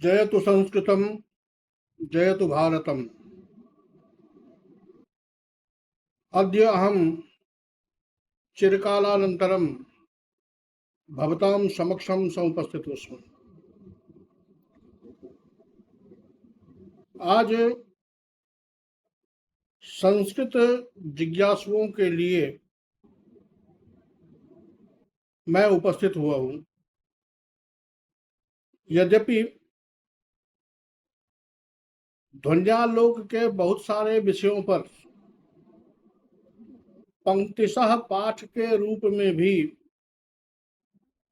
जयतु संस्कृतं जयतु भारतम्। अद्य अहं चिरकालानन्तरं भवतां समक्षं समुपस्थितोऽस्मि। आज संस्कृत जिज्ञासुओं के लिए मैं उपस्थित हुआ हूँ। यद्यपि ध्वन्यालोक के बहुत सारे विषयों पर पंक्तिशः पाठ के रूप में भी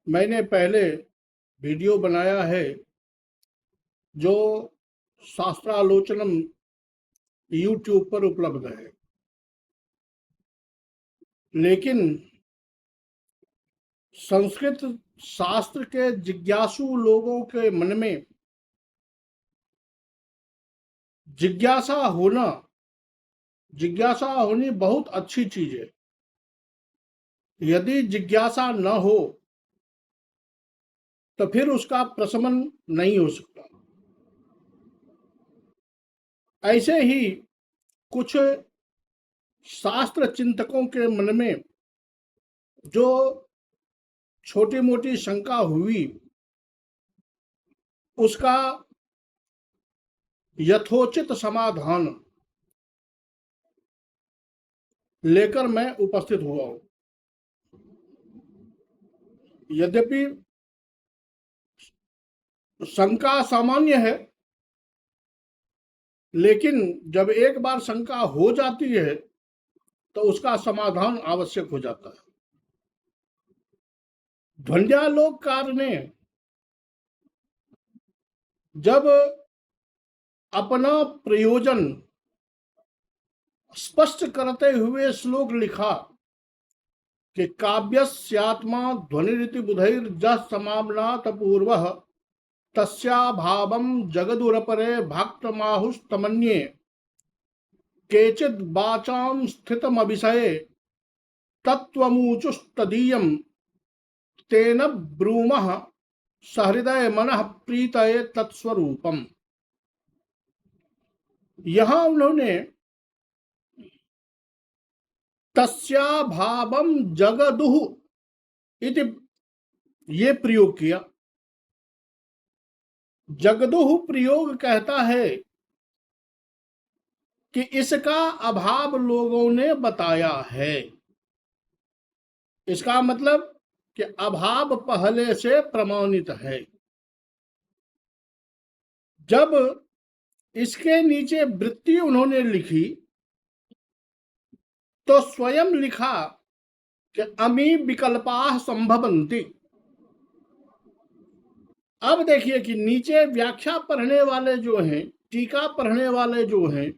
मैंने पहले वीडियो बनाया है, जो शास्त्रालोचनम यूट्यूब पर उपलब्ध है। लेकिन संस्कृत शास्त्र के जिज्ञासु लोगों के मन में जिज्ञासा होनी बहुत अच्छी चीज है। यदि जिज्ञासा न हो तो फिर उसका प्रशमन नहीं हो सकता। ऐसे ही कुछ शास्त्र चिंतकों के मन में जो छोटी मोटी शंका हुई, उसका यथोचित समाधान लेकर मैं उपस्थित हुआ हूं। यद्यपि शंका सामान्य है, लेकिन जब एक बार शंका हो जाती है तो उसका समाधान आवश्यक हो जाता है। ध्वन्यालोककार ने जब अपना प्रयोजन स्पष्ट करते हुए श्लोक लिखा कि काव्यस्यात्मा ध्वनिरिति बुधैर्जः समाम्नात पूर्वः तस्याभावं जगदुरपरे भक्तमाहुस्तमन्ये केचिद् वाचां स्थितमभिषये तत्त्वमुचुस्तदीयं तेन ब्रूमः सहृदय मनः प्रीतये तत्स्वरूपम्। यहां उन्होंने तस्याभावं जगदुः इति ये प्रयोग किया। जगदुः प्रयोग कहता है कि इसका अभाव लोगों ने बताया है। इसका मतलब कि अभाव पहले से प्रमाणित है। जब इसके नीचे वृत्ति उन्होंने लिखी तो स्वयं लिखा कि अमी विकल्पाः संभवन्ति। अब देखिए कि नीचे व्याख्या पढ़ने वाले जो हैं, टीका पढ़ने वाले जो हैं,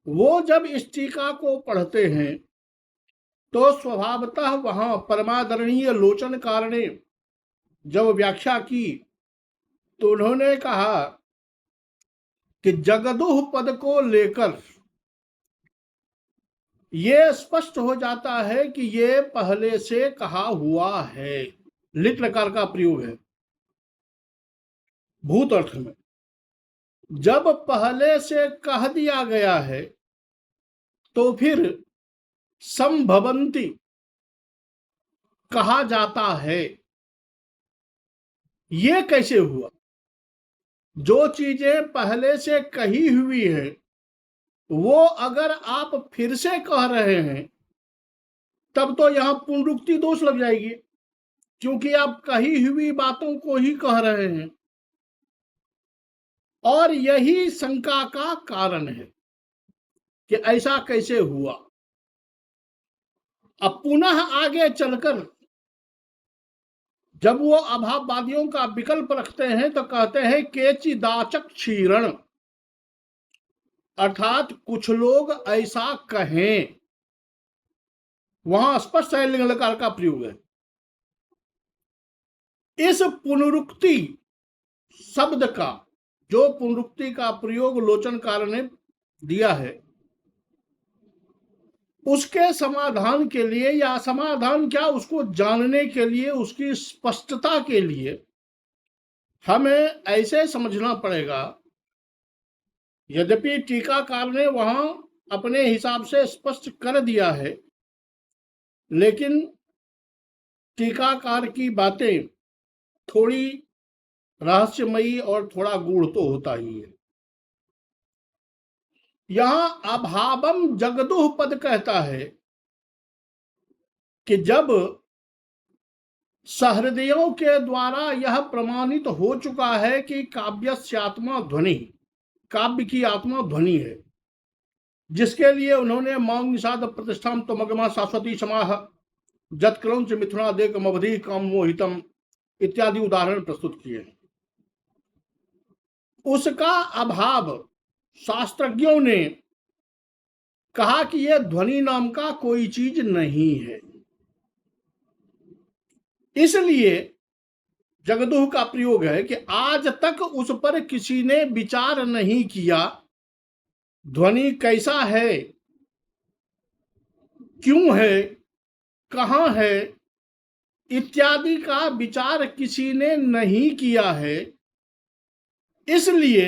वो जब इस टीका को पढ़ते हैं तो स्वभावतः वहां परमादरणीय लोचनकार ने जब व्याख्या की तो उन्होंने कहा कि जगदुह पद को लेकर ये स्पष्ट हो जाता है कि ये पहले से कहा हुआ है। लिट लकार का प्रयोग है भूत अर्थ में। जब पहले से कह दिया गया है तो फिर संभवंती कहा जाता है। ये कैसे हुआ? जो चीजें पहले से कही हुई है वो अगर आप फिर से कह रहे हैं तब तो यहां पुनरुक्ति दोष लग जाएगी, क्योंकि आप कही हुई बातों को ही कह रहे हैं। और यही शंका का कारण है कि ऐसा कैसे हुआ। अब पुनः आगे चलकर जब वो अभाववादियों का विकल्प रखते हैं तो कहते हैं केचिदाचक क्षीरण, अर्थात कुछ लोग ऐसा कहें। वहां स्पष्ट लिंग लकार का प्रयोग है। इस पुनरुक्ति शब्द का, जो पुनरुक्ति का प्रयोग लोचनकार ने दिया है, उसके समाधान के लिए, या समाधान क्या, उसको जानने के लिए, उसकी स्पष्टता के लिए हमें ऐसे समझना पड़ेगा, यद्यपि टीकाकार ने वहां अपने हिसाब से स्पष्ट कर दिया है, लेकिन टीकाकार की बातें थोड़ी रहस्यमयी और थोड़ा गूढ़ तो होता ही है। यहां अभावम जगदुह पद कहता है कि जब सहृदयों के द्वारा यह प्रमाणित हो चुका है कि काव्यस्यात्मा ध्वनि, काव्य की आत्मा ध्वनि है, जिसके लिए उन्होंने मौन निषाद प्रतिष्ठाम तमगमा शाश्वती समाह जत्क्रंच मिथुना देकम अवधि काम मोहितम इत्यादि उदाहरण प्रस्तुत किए हैं। उसका अभाव शास्त्रज्ञों ने कहा कि यह ध्वनि नाम का कोई चीज नहीं है, इसलिए जगदुह का प्रयोग है कि आज तक उस पर किसी ने विचार नहीं किया, ध्वनि कैसा है, क्यों है, कहां है इत्यादि का विचार किसी ने नहीं किया है, इसलिए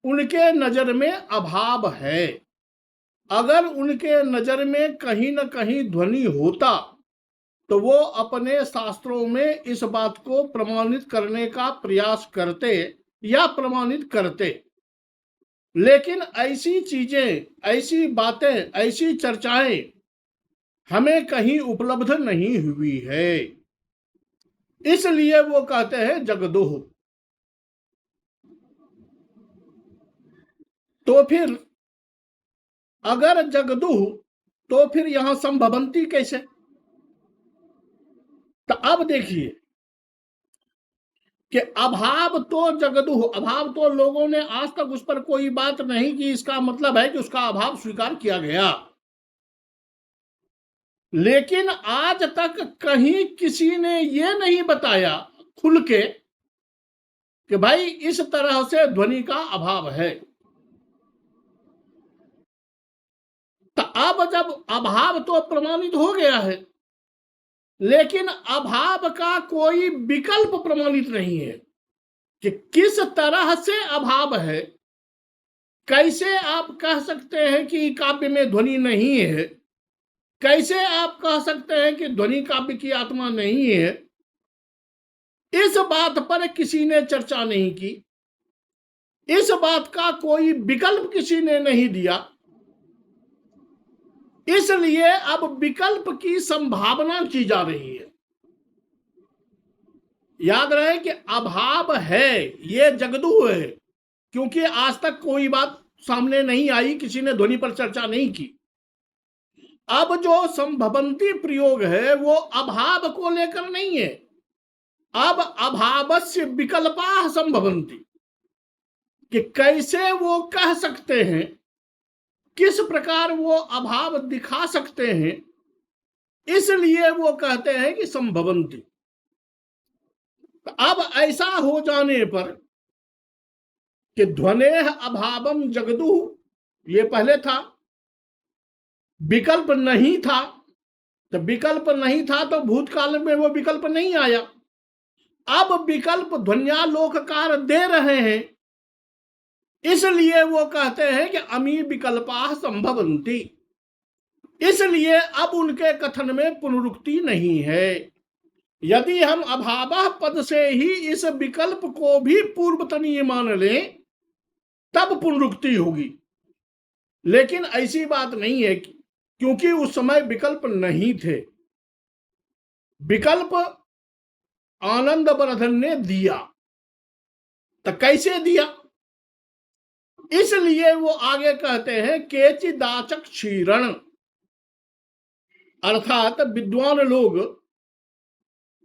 उनके नजर में अभाव है। अगर उनके नजर में कहीं न कहीं ध्वनि होता तो वो अपने शास्त्रों में इस बात को प्रमाणित करने का प्रयास करते या प्रमाणित करते, लेकिन ऐसी चीजें, ऐसी बातें, ऐसी चर्चाएं हमें कहीं उपलब्ध नहीं हुई है, इसलिए वो कहते हैं जगदुह। तो फिर अगर जगदुह, तो फिर यहां संभवंती कैसे? तो अब देखिए कि अभाव तो जगदुह, अभाव तो लोगों ने आज तक उस पर कोई बात नहीं की, इसका मतलब है कि उसका अभाव स्वीकार किया गया, लेकिन आज तक कहीं किसी ने ये नहीं बताया खुल के कि भाई इस तरह से ध्वनि का अभाव है। तो अब जब अभाव तो प्रमाणित हो गया है, लेकिन अभाव का कोई विकल्प प्रमाणित नहीं है कि किस तरह से अभाव है। कैसे आप कह सकते हैं कि काव्य में ध्वनि नहीं है, कैसे आप कह सकते हैं कि ध्वनि काव्य की आत्मा नहीं है, इस बात पर किसी ने चर्चा नहीं की, इस बात का कोई विकल्प किसी ने नहीं दिया, इसलिए अब विकल्प की संभावना की जा रही है। याद रहे कि अभाव है, ये जगदुह है, क्योंकि आज तक कोई बात सामने नहीं आई, किसी ने ध्वनि पर चर्चा नहीं की। अब जो संभवंती प्रयोग है वो अभाव को लेकर नहीं है, अब अभावस्य विकल्पा संभवंती, कि कैसे वो कह सकते हैं, किस प्रकार वो अभाव दिखा सकते हैं, इसलिए वो कहते हैं कि संभवंती। अब ऐसा हो जाने पर कि ध्वनेह अभावम जगदुह, ये पहले था, विकल्प नहीं था, तो विकल्प नहीं था तो भूतकाल में वो विकल्प नहीं आया। अब विकल्प ध्वन्यालोककार दे रहे हैं, इसलिए वो कहते हैं कि अमी विकल्पा संभवंती, इसलिए अब उनके कथन में पुनरुक्ति नहीं है। यदि हम अभावः पद से ही इस विकल्प को भी पूर्वतनीय मान लें तब पुनरुक्ति होगी, लेकिन ऐसी बात नहीं है, क्योंकि उस समय विकल्प नहीं थे। विकल्प आनंद वर्धन ने दिया, तो कैसे दिया? इसलिए वो आगे कहते हैं केचिदाचक क्षीरण, अर्थात विद्वान लोग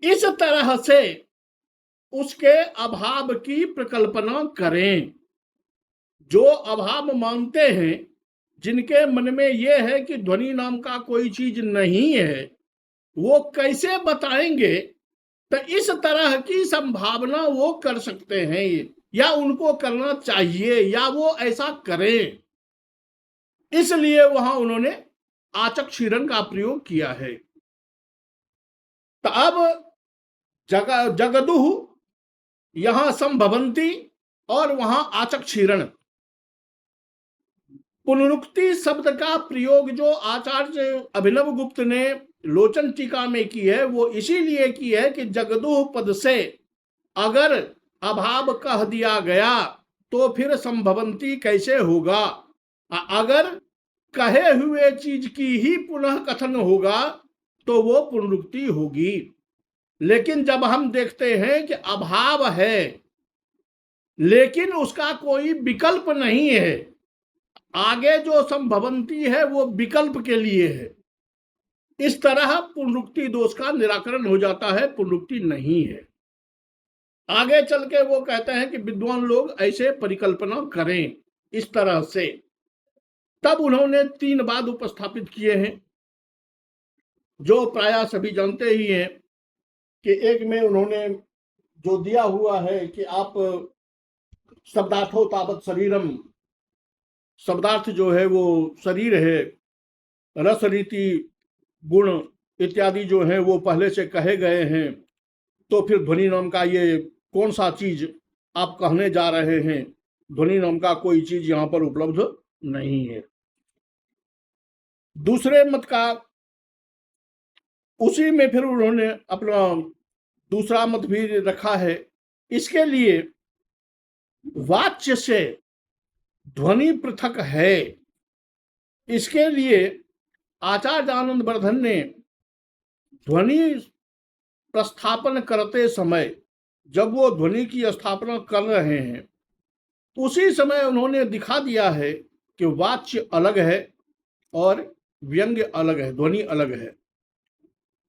इस तरह से उसके अभाव की प्रकल्पना करें। जो अभाव मानते हैं, जिनके मन में यह है कि ध्वनि नाम का कोई चीज नहीं है, वो कैसे बताएंगे? तो इस तरह की संभावना वो कर सकते हैं, या उनको करना चाहिए, या वो ऐसा करें, इसलिए वहां उन्होंने आचक क्षीरण का प्रयोग किया है। तो अब जगदुह यहां संभवंती और वहां आचक क्षीरण। पुनरुक्ति शब्द का प्रयोग जो आचार्य अभिनव गुप्त ने लोचन टीका में की है वो इसीलिए की है कि जगदुह पद से अगर अभाव कह दिया गया तो फिर संभवंती कैसे होगा। अगर कहे हुए चीज की ही पुनः कथन होगा तो वो पुनरुक्ति होगी। लेकिन जब हम देखते हैं कि अभाव है लेकिन उसका कोई विकल्प नहीं है, आगे जो संभवंती है वो विकल्प के लिए है, इस तरह पुनरुक्ति दोष का निराकरण हो जाता है, पुनरुक्ति नहीं है। आगे चल के वो कहते हैं कि विद्वान लोग ऐसे परिकल्पना करें इस तरह से। तब उन्होंने 3 बात उपस्थापित किए हैं जो प्रायः सभी जानते ही हैं कि एक में उन्होंने जो दिया हुआ है कि आप शब्दार्थो तावत शरीरम, शब्दार्थ जो है वो शरीर है, रस रीति गुण इत्यादि जो है वो पहले से कहे गए हैं, तो फिर ध्वनि नाम का ये कौन सा चीज आप कहने जा रहे हैं, ध्वनि नाम का कोई चीज यहां पर उपलब्ध नहीं है। दूसरे मत का उसी में फिर उन्होंने अपना दूसरा मत भी रखा है। इसके लिए वाच्य से ध्वनि पृथक है, इसके लिए आचार्य आनंद वर्धन ने ध्वनि प्रस्थापन करते समय जब वो ध्वनि की स्थापना कर रहे हैं उसी समय उन्होंने दिखा दिया है कि वाच्य अलग है और व्यंग्य अलग है, ध्वनि अलग है,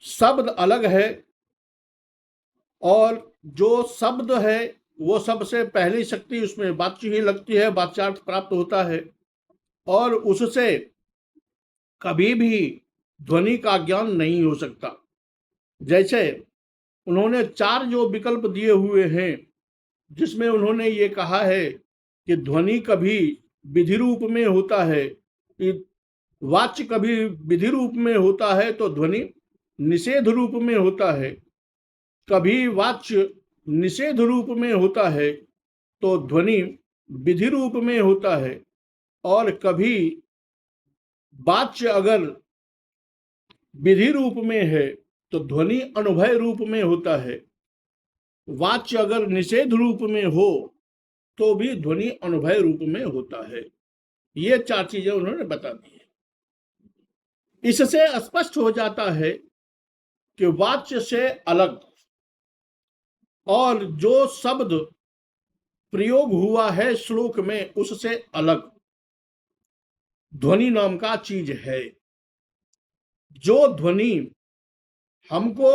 शब्द अलग है और जो शब्द है वो सबसे पहली शक्ति उसमें वाच्य ही लगती है, वाच्यार्थ प्राप्त होता है और उससे कभी भी ध्वनि का ज्ञान नहीं हो सकता। जैसे उन्होंने 4 जो विकल्प दिए हुए हैं जिसमें उन्होंने ये कहा है कि ध्वनि कभी विधि रूप में होता है, वाच्य कभी विधि रूप में होता है तो ध्वनि निषेध रूप में होता है, कभी वाच्य निषेध रूप में होता है तो ध्वनि विधि रूप में होता है, और कभी वाच्य अगर विधि रूप में है तो ध्वनि अनुभय रूप में होता है, वाच्य अगर निषेध रूप में हो तो भी ध्वनि अनुभय रूप में होता है। ये 4 चीजें उन्होंने बता दी है। इससे स्पष्ट हो जाता है कि वाच्य से अलग और जो शब्द प्रयोग हुआ है श्लोक में उससे अलग ध्वनि नाम का चीज है। जो ध्वनि हमको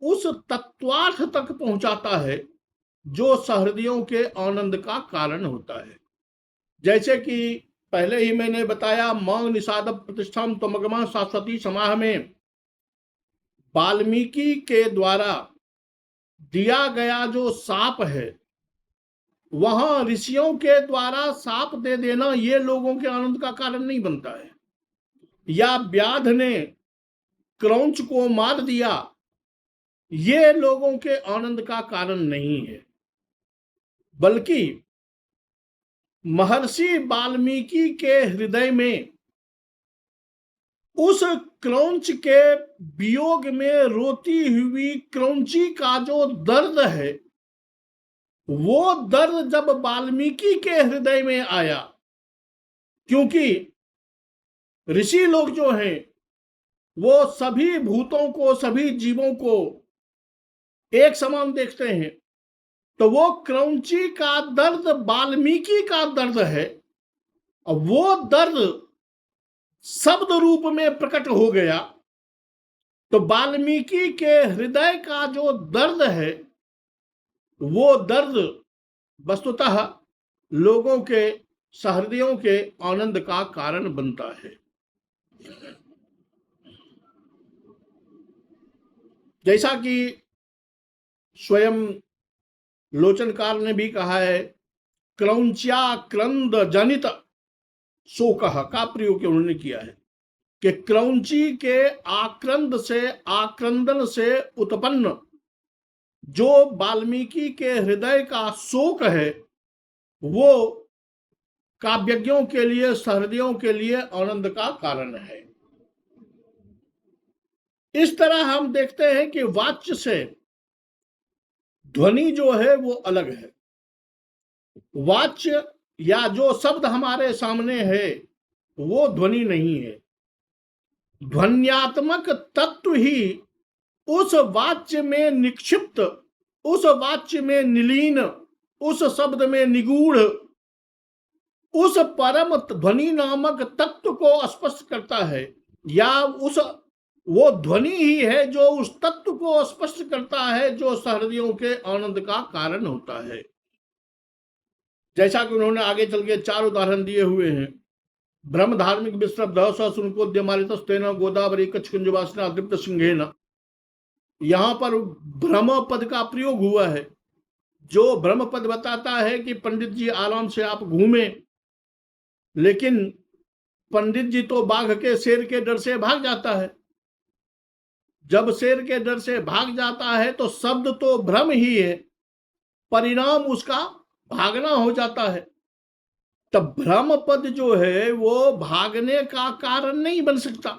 उस तत्वार्थ तक पहुंचाता है जो सहृदयों के आनंद का कारण होता है। जैसे कि पहले ही मैंने बताया मांग निषाद प्रतिष्ठान तमगमा शाश्वती समाह में वाल्मीकि के द्वारा दिया गया जो साप है वहां ऋषियों के द्वारा साप दे देना ये लोगों के आनंद का कारण नहीं बनता है, या व्याध ने क्रौंच को मार दिया ये लोगों के आनंद का कारण नहीं है, बल्कि महर्षि वाल्मीकि के हृदय में उस क्रौंच के वियोग में रोती हुई क्रौंची का जो दर्द है वो दर्द जब वाल्मीकि के हृदय में आया, क्योंकि ऋषि लोग जो हैं वो सभी भूतों को सभी जीवों को एक समान देखते हैं, तो वो क्रौंची का दर्द वाल्मीकि का दर्द है और वो दर्द शब्द रूप में प्रकट हो गया, तो वाल्मीकि के हृदय का जो दर्द है वो दर्द वस्तुतः लोगों के सहृदयों के आनंद का कारण बनता है। जैसा कि स्वयं लोचनकार ने भी कहा है, क्रौंच्या क्रंद जनित शोकः का प्रयोग उन्होंने किया है कि क्रौंची के आक्रंद से आक्रंदन से उत्पन्न जो वाल्मीकि के हृदय का शोक है वो काव्यज्ञों के लिए, सहृदयों के लिए आनंद का कारण है। इस तरह हम देखते हैं कि वाच्य से ध्वनि जो है वो अलग है। वाच्य या जो शब्द हमारे सामने है वो ध्वनि नहीं है। ध्वन्यात्मक तत्व ही उस वाच्य में निक्षिप्त, उस वाच्य में निलीन, उस शब्द में निगूढ़, उस परम ध्वनि नामक तत्व को स्पष्ट करता है, या उस वो ध्वनि ही है जो उस तत्व को स्पष्ट करता है जो सहृदयों के आनंद का कारण होता है। जैसा कि उन्होंने आगे चल के 4 उदाहरण दिए हुए हैं। ब्रह्म धार्मिक विश्रब्ध सुनकोद्यमालितेन गोदावरी कच्छ कुंजवासना दीप्त सिंहेन। यहां पर ब्रह्म पद का प्रयोग हुआ है। जो ब्रह्म पद बताता है कि पंडित जी आराम से आप घूमे, लेकिन पंडित जी तो बाघ के, शेर के डर से भाग जाता है। जब शेर के डर से भाग जाता है तो शब्द तो भ्रम ही है, परिणाम उसका भागना हो जाता है। तब भ्रम पद जो है वो भागने का कारण नहीं बन सकता,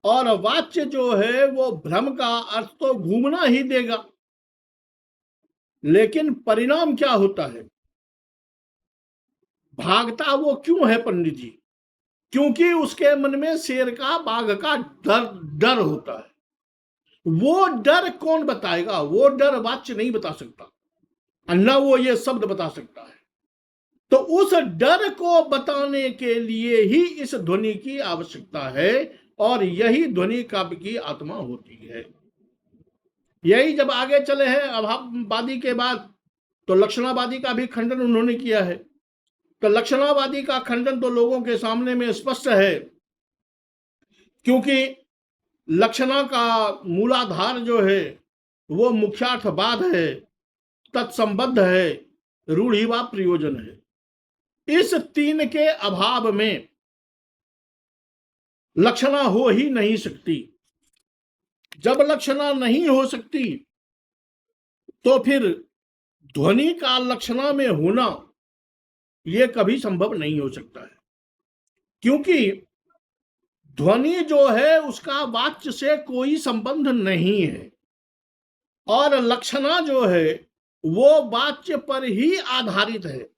और वाच्य जो है वो भ्रम का अर्थ तो घूमना ही देगा। लेकिन परिणाम क्या होता है? भागता वो क्यों है पंडित जी? क्योंकि उसके मन में शेर का, बाघ का डर होता है। वो डर कौन बताएगा? वो डर वाच्य नहीं बता सकता, न वो ये शब्द बता सकता है। तो उस डर को बताने के लिए ही इस ध्वनि की आवश्यकता है, और यही ध्वनि काव्य की आत्मा होती है। यही जब आगे चले हैं अभाववादी के बाद, तो लक्षणावादी का भी खंडन उन्होंने किया है। तो लक्षणावादी का खंडन तो लोगों के सामने में स्पष्ट है, क्योंकि लक्षणा का मूलाधार जो है वो मुख्यार्थवाद है, तत्संबद्ध है, रूढ़ि व प्रयोजन है। इस 3 के अभाव में लक्षणा हो ही नहीं सकती। जब लक्षणा नहीं हो सकती तो फिर ध्वनि का लक्षणा में होना यह कभी संभव नहीं हो सकता है, क्योंकि ध्वनि जो है उसका वाच्य से कोई संबंध नहीं है, और लक्षणा जो है वो वाच्य पर ही आधारित है।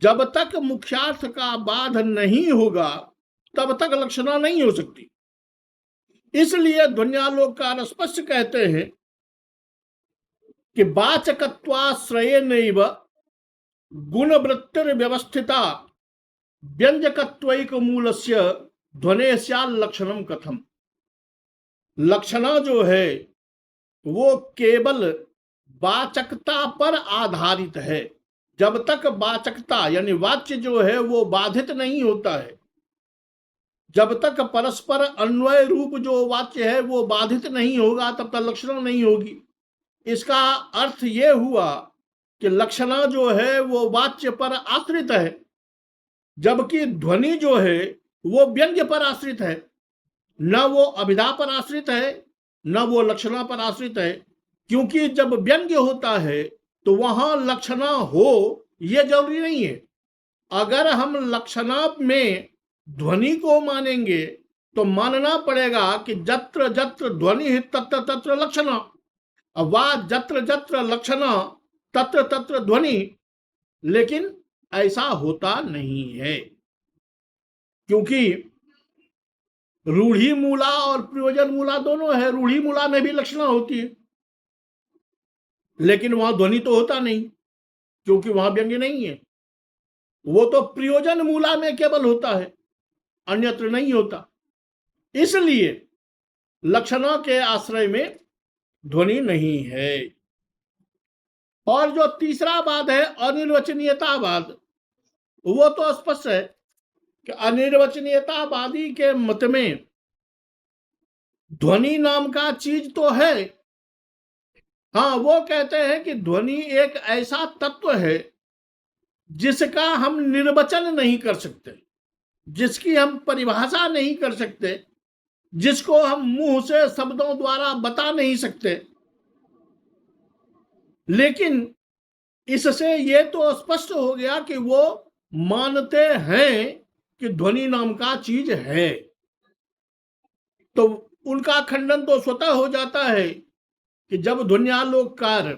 जब तक मुख्यार्थ का बाध नहीं होगा तब तक लक्षणा नहीं हो सकती। इसलिए ध्वन्यालोककार स्पष्ट कहते हैं कि वाचकत्वाश्रयेनैव गुणवृत्तिर व्यवस्थिता व्यंजकत्वैक मूलस्य ध्वनेस्याल लक्षणम कथम। लक्षणा जो है वो केवल वाचकता पर आधारित है। जब तक वाचकता यानी वाच्य जो है वो बाधित नहीं होता है, जब तक परस्पर अन्वय रूप जो वाच्य है वो बाधित नहीं होगा, तब तक लक्षणा नहीं होगी। इसका अर्थ ये हुआ कि लक्षणा जो है वो वाच्य पर आश्रित है, जबकि ध्वनि जो है वो व्यंग्य पर आश्रित है। न वो अभिधा पर आश्रित है, न वो लक्षणा पर आश्रित है। क्योंकि जब व्यंग्य होता है तो वहां लक्षणा हो यह जरूरी नहीं है। अगर हम लक्षणा में ध्वनि को मानेंगे तो मानना पड़ेगा कि जत्र जत्र ध्वनि तत्र तत्र लक्षणा, वा जत्र जत्र लक्षणा तत्र तत्र ध्वनि। लेकिन ऐसा होता नहीं है, क्योंकि रूढ़ी मूला और प्रयोजन मूला दोनों है। रूढ़ी मूला में भी लक्षणा होती है, लेकिन वहां ध्वनि तो होता नहीं, क्योंकि वहां व्यंग्य नहीं है। वो तो प्रयोजन मूला में केवल होता है, अन्यत्र नहीं होता। इसलिए लक्षणा के आश्रय में ध्वनि नहीं है। और जो तीसरा वाद है अनिर्वचनीयतावाद, वो तो स्पष्ट है कि अनिर्वचनीयतावादी के मत में ध्वनि नाम का चीज तो है। हाँ, वो कहते हैं कि ध्वनि एक ऐसा तत्व है जिसका हम निर्वचन नहीं कर सकते, जिसकी हम परिभाषा नहीं कर सकते, जिसको हम मुंह से शब्दों द्वारा बता नहीं सकते। लेकिन इससे ये तो स्पष्ट हो गया कि वो मानते हैं कि ध्वनि नाम का चीज है, तो उनका खंडन तो स्वतः हो जाता है कि जब ध्वन्यालोककार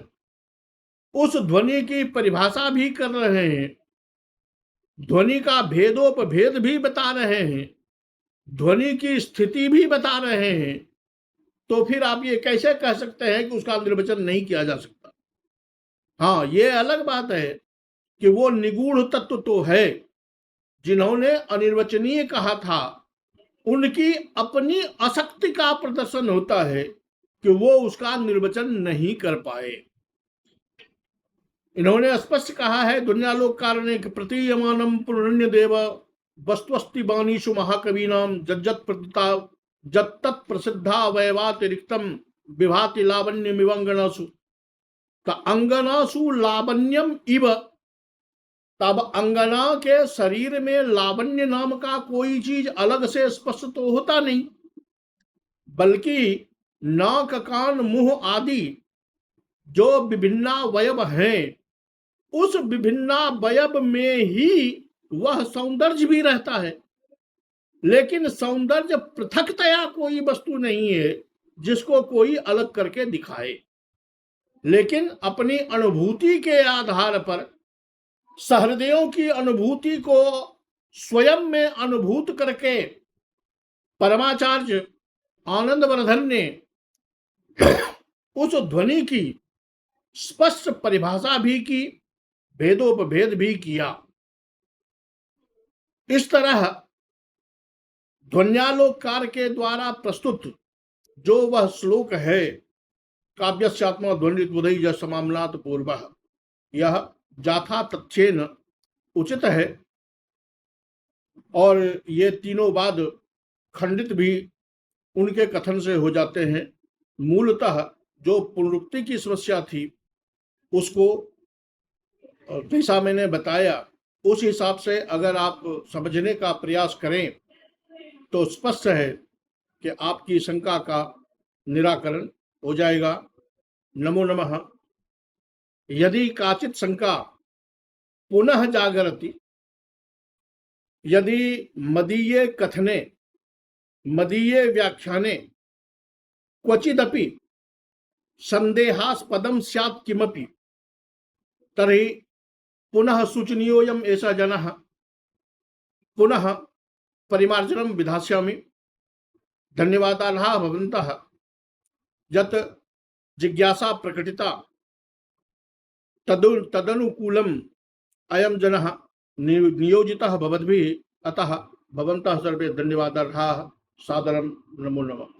उस ध्वनि की परिभाषा भी कर रहे हैं, ध्वनि का भेदोपभेद भी बता रहे हैं, ध्वनि की स्थिति भी बता रहे हैं, तो फिर आप ये कैसे कह सकते हैं कि उसका निर्वचन नहीं किया जा सकता। हाँ, ये अलग बात है कि वो निगूढ़ तत्व तो है, जिन्होंने अनिर्वचनीय कहा था, उनकी अपनी अशक्ति का प्रदर्शन होता है कि वो उसका निर्वचन नहीं कर पाए। इन्होंने स्पष्ट कहा है ध्वन्यालोककार ने कि प्रतीयमानम पुनरण्य देव वस्तुस्ति बाणीषु महाकवीनाम जज्जत प्रतिता जत्तत् प्रसिद्धा वैवातिरिक्तम विभाति लावण्यमिवंगनासु, अंगनासु लावण्यम इव, तब अंगना के शरीर में लावण्य नाम का कोई चीज अलग से स्पष्ट तो होता नहीं, बल्कि नाक कान मुंह आदि जो विभिन्नावयव हैं, उस विभिन्नावयव में ही वह सौंदर्य भी रहता है। लेकिन सौंदर्य पृथकतया कोई वस्तु नहीं है जिसको कोई अलग करके दिखाए, लेकिन अपनी अनुभूति के आधार पर सहृदयों की अनुभूति को स्वयं में अनुभूत करके परमाचार्य आनंदवर्धन ने उस ध्वनि की स्पष्ट परिभाषा भी की, भेदोपभेद भी किया। इस तरह ध्वन्यालोककार के द्वारा प्रस्तुत जो वह श्लोक है, काव्यस्यात्मा ध्वनिर्बुधैः समाम्नात पूर्वः, यह जाथा तथ्येन उचित है, और ये तीनों वाद खंडित भी उनके कथन से हो जाते हैं। मूलतः जो पुनरुक्ति की समस्या थी उसको जैसा मैंने बताया उस हिसाब से अगर आप समझने का प्रयास करें तो स्पष्ट है कि आपकी शंका का निराकरण हो जाएगा। नमो नमः। यदि काचित शंका पुनः जागरति, यदि मदीये कथने मदीये व्याख्याने क्वचिदपि संदेहास्पदम स्यात् किमपि, तर्हि पुनः सूचनीयोऽयम् एषः जनः पुनः परिमार्जनं विधास्यामि। धन्यवादाः भवन्तः यत् जिज्ञासा प्रकटिता तदनुकूलम् अयं जनः नियोजितः भवद्भिः, अतः भवन्तः सर्वे धन्यवादाः। सादरं नमो नमः।